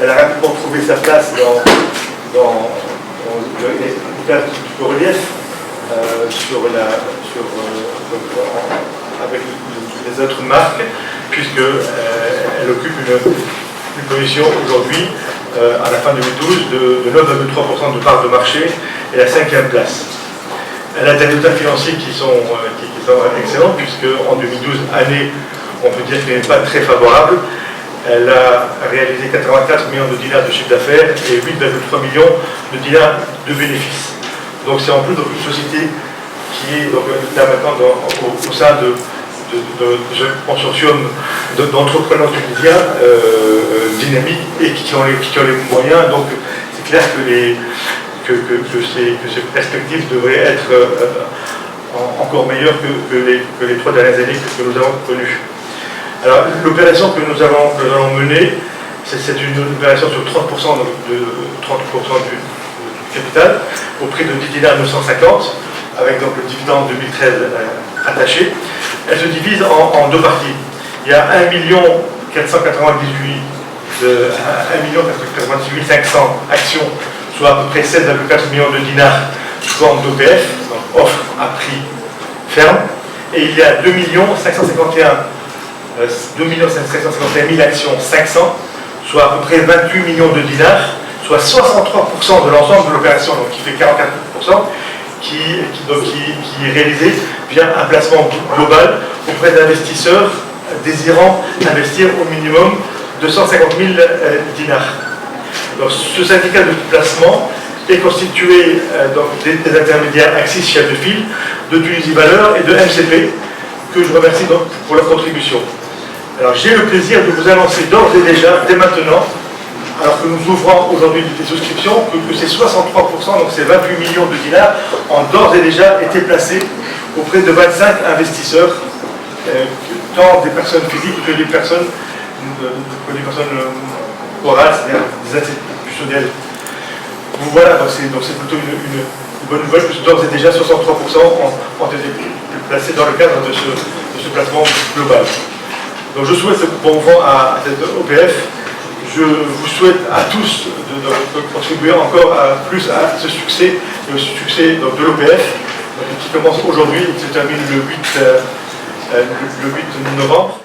elle a rapidement trouvé sa place dans le relief avec les autres marques, puisqu'elle occupe une position aujourd'hui, à la fin 2012, de 9,3% de part de marché et la 5e place. Elle a des résultats financiers qui sont excellents, puisqu'en 2012, année, on peut dire qu'elle n'est pas très favorable. Elle a réalisé 84 millions de dinars de chiffre d'affaires et 8,3 millions de dinars de bénéfices. Donc c'est en plus une société qui est donc, là maintenant au sein de ce consortium d'entrepreneurs tunisiens dynamiques et qui ont les moyens. Donc c'est clair que ces perspectives devraient être encore meilleures que les 3 dernières années que nous avons connues. Alors l'opération que nous allons mener, c'est une opération sur 30% du capital au prix de 10 dinars 950, avec donc le dividende 2013 attaché. Elle se divise en 2 parties. Il y a 1 498 500 actions, soit à peu près 16,4 millions de dinars sous forme d'OPF, donc offre à prix ferme. Et il y a 2 551 000 actions 500, soit à peu près 28 millions de dinars, soit 63% de l'ensemble de l'opération, donc qui fait 44%, qui est réalisé via un placement global auprès d'investisseurs désirant investir au minimum 250 000 dinars. Donc, ce syndicat de placement est constitué des intermédiaires Axis chef de file, de Tunisie Valeurs et de MCP, que je remercie donc pour leur contribution. Alors j'ai le plaisir de vous annoncer d'ores et déjà, dès maintenant, alors que nous ouvrons aujourd'hui des souscriptions, que ces 63%, donc ces 28 millions de dinars, ont d'ores et déjà été placés auprès de 25 investisseurs, tant des personnes physiques que des personnes orales, c'est-à-dire des institutionnels. Donc voilà, donc c'est plutôt une bonne nouvelle, puisque d'ores et déjà 63% ont été placés dans le cadre de ce placement global. Donc je souhaite bon vent à cette OPF. Je vous souhaite à tous de contribuer encore plus à ce succès, le succès donc, de l'OPF, qui commence aujourd'hui et qui se termine le 8 novembre.